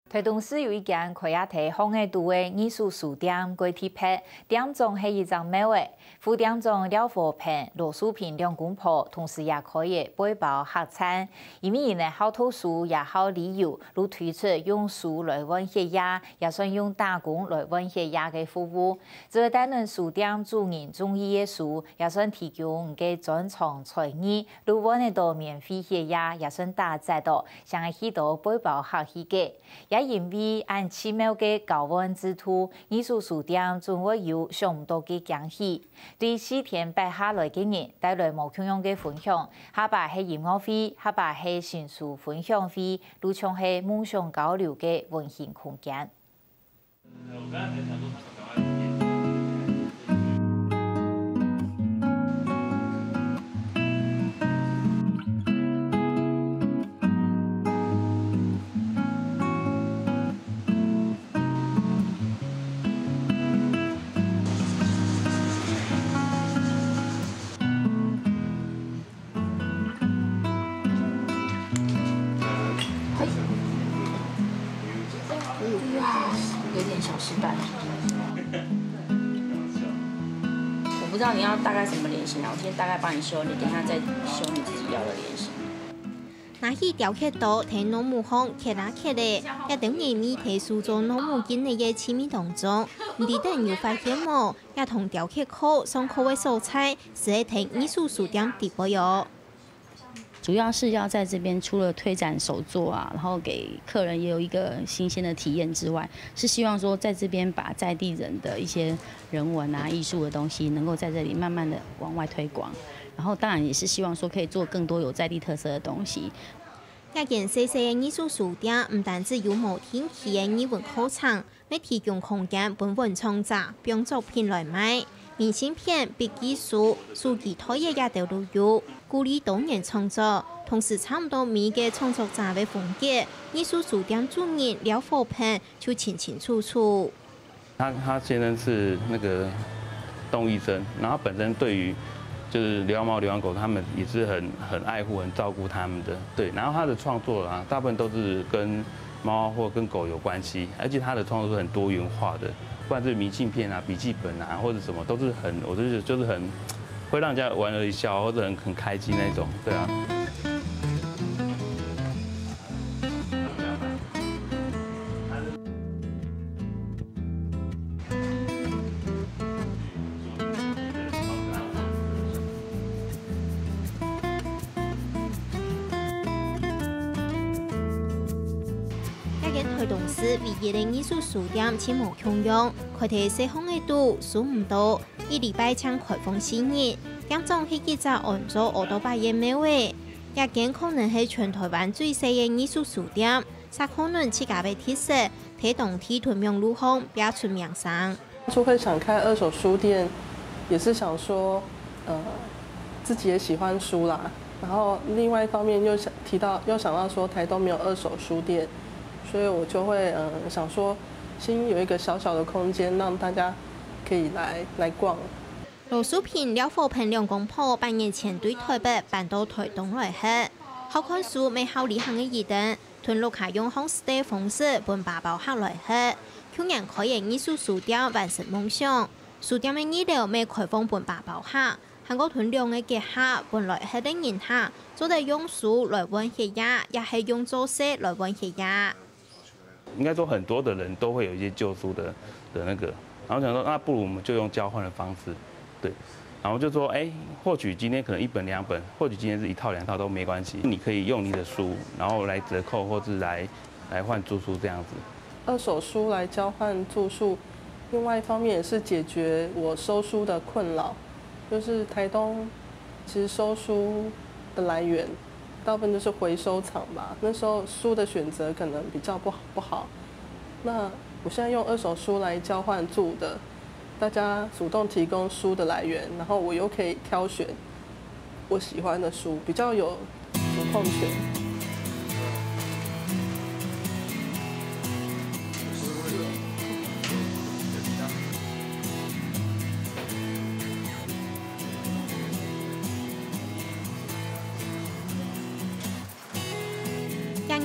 台东市有一间开业体风格度的艺术书店，过体拍店中是一张美画，副店中廖和平、罗淑平两公婆，同时也可以背包客餐。因为呢好读书也好旅游，如推出用书来温血压，也算用打工来温血压的服务。这单人书店主人中意的书，也算提供嘅专长才艺，如温得到免费血压，也算打折到，像许多背包客去嘅。也因为按奇妙嘅高温之土，艺术书店总会有上唔到嘅惊喜。对4天摆下来嘅人带来无同样嘅分享，下摆系音乐会，下摆系新书分享会，如像系梦想交流嘅温馨空间。有点小失败。我不知道你要大概什么脸型啊，我先大概帮你修，你等一下再修你自己要的脸型。拿起雕刻刀，睇老母行刻啦刻咧，也等于你睇塑造老母经历嘅亲密当中，你等有发现冇？也同雕刻课上课嘅素材是喺睇艺术书店直播哟。主要是要在这边除了推展手作啊，然后给客人也有一个新鲜的体验之外，是希望说在这边把在地人的一些人文啊、艺术的东西，能够在这里慢慢的往外推广。然后当然也是希望说可以做更多有在地特色的东西。一件细细嘅艺术书店，唔单止有无天气嘅艺文课程，你提供空间本文创作，并作品来卖。明信片、笔记书、书籍推页也都有，鼓励多元创作。同时，差唔多每个创作者嘅风格，艺术书店主人廖和平就清清楚楚。他先生是那个动物医生，然后他本身对于就是流浪猫、流浪狗，他们也是很爱护、很照顾他们的。对，然后他的创作啊，大部分都是跟猫或跟狗有关系，而且他的创作是很多元化的。不管是明信片啊、笔记本啊，或者什么，都是我就是很会让人家玩而一笑，或者很开心那种，对啊。台东市唯一的艺术书店前无共用，开题细风的度数唔多，一礼拜将开放4日。店中係一隻按照200元美畫，一間可能係全台灣最細嘅藝術書店，也可能自家嘅特色，睇當地屯명路巷標出名聲。就會想開二手書店，也是想說，自己也喜歡書啦。然後另外一方面又想到說台東沒有二手書店。所以我就會想說，先有一個小小的空間，讓大家可以來逛。羅淑平、廖和平兩公婆半年前對台北搬到台東來學，好看書未好旅行嘅一等，屯路卡用 homestay 方式搬爸爸客來學。去年開業藝術書店完成夢想，書店嘅二樓未開放搬爸爸客，韓國屯兩嘅結合搬來學的人客，做得用書來溫血壓，也係用做色來溫血壓。應該說很多的人都會有一些舊書的那個，然後想說，那不如我們就用交換的方式，對，然後就說，或許今天可能1本2本，或許今天是1套2套都沒關係，你可以用你的書，然後來折扣，或是來換住宿這樣子。二手書來交換住宿，另外一方面也是解決我收書的困擾，就是台東其實收書的來源。大部分就是回收廠吧，那時候書的選擇可能比較不好。那我現在用二手書來交換住的，大家主動提供書的來源，然後我又可以挑選我喜歡的書，比較有主控權。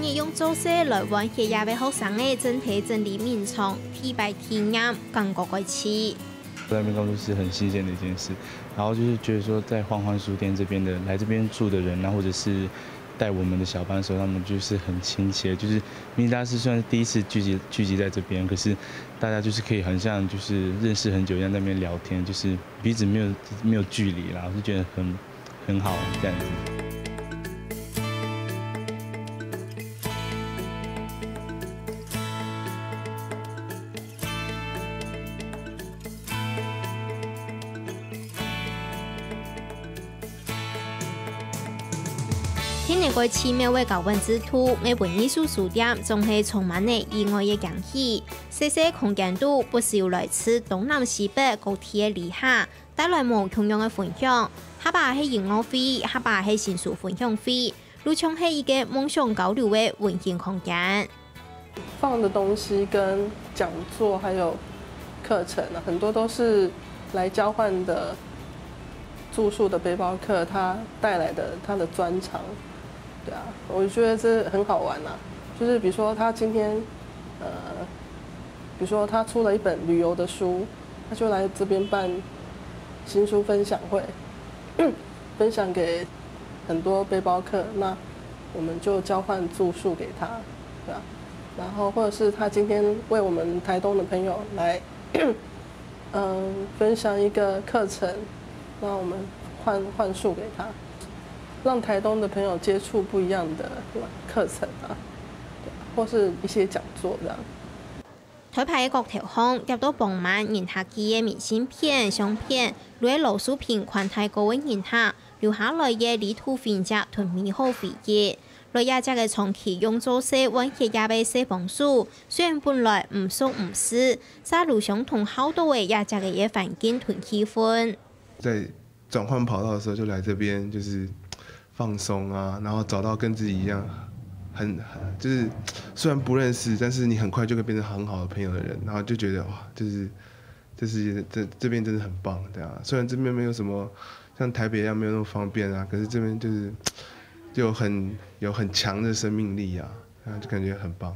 日用做些来玩协亚嘅學生嘅整體整理面場，體擺體驗感覺開始。在那边工作是很新鲜的一件事，然後就是覺得說，在歡歡書店這邊的來這邊住的人啊，或者是帶我們的小班的時候，他們就是很親切，就是明明大家是算是第一次聚集在這邊，可是大家就是可以很像就是認識很久一樣在那邊聊天，就是彼此沒有距離啦，我就覺得很好這樣子。天日過奇妙嘅高溫之土，每本藝術書店總係充滿了意外嘅驚喜。細細空間度不少來自東南西北各地嘅旅客，帶來無同樣嘅分享。下巴係音樂會，下巴係新書分享會，路上係一個夢想交流嘅溫馨空間。放的東西跟講座還有課程啊，很多都是來交換的住宿的背包客他帶來的他的專長。对啊，我觉得这很好玩啊。就是比如说他今天，比如说他出了一本旅游的书，他就来这边办新书分享会，分享给很多背包客，那我们就交换住宿给他，对啊。然后或者是他今天为我们台东的朋友来，分享一个课程，那我们换宿给他。讓台東的朋友接觸不一樣的課程啊，或是一些講座這樣。台牌各條巷入到傍晚，然下寄嘅明信片、相片，攞老書片群體高嘅然下，留下來嘅旅途分享同美好回憶。來亞隻嘅長期用做些溫馨亞嘅寫封書，雖然本來唔熟唔識，沙路上同好多嘅亞隻嘅嘢環境同氣氛。在轉換跑道嘅時候就來這邊，就是放鬆啊，然後找到跟自己一樣就是雖然不認識，但是你很快就會變成很好的朋友的人，然後就覺得哇，就是這邊真的很棒，對啊。雖然這邊沒有什麼像台北一樣沒有那麼方便啊，可是這邊就是有很強的生命力啊，就感覺很棒。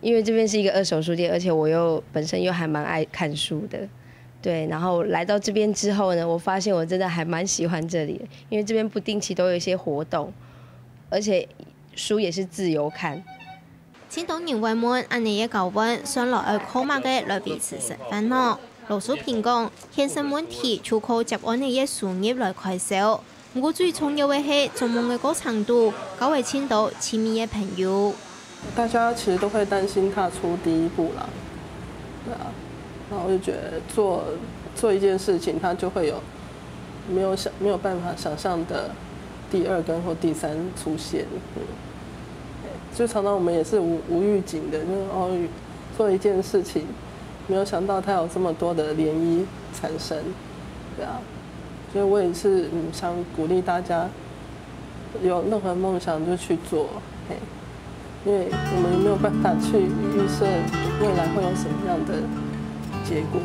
因為這邊是一個二手書店，而且我本身又還蠻愛看書的。對，然後來到這邊之後呢，我發現我真的還蠻喜歡這裡的，因為這邊不定期都有一些活動，而且書也是自由看。青島人為滿按你嘅高溫，上來去考馬嘅來彼此食飯咯。老師評講，現實問題就靠接按你嘅書業來開銷。不過最重要嘅係做夢嘅過程度，交為青島親密嘅朋友。大家其實都會擔心踏出第一步啦，對啊。然後我就覺得做一件事情，它就會有沒有辦法想象的第二跟或第三出現。就常常我們也是無預警的，就是做一件事情，沒有想到它有這麼多的漣漪產生，對啊。所以我也是想鼓勵大家，有任何夢想就去做，因為我們沒有辦法去預設未來會有什麼樣的結果。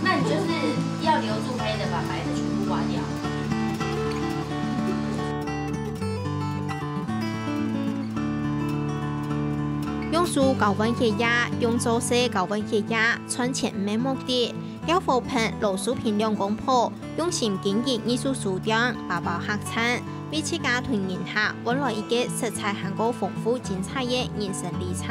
那你就是要留住黑的，把白的全部挖掉。用書高溫嘅呀，用做些高溫嘅呀，存錢沒目的。廖福平、羅淑平兩公婆用心經營藝術書店，包包客餐，為自家團人客換來一個色彩很高豐富精彩嘅人生旅程。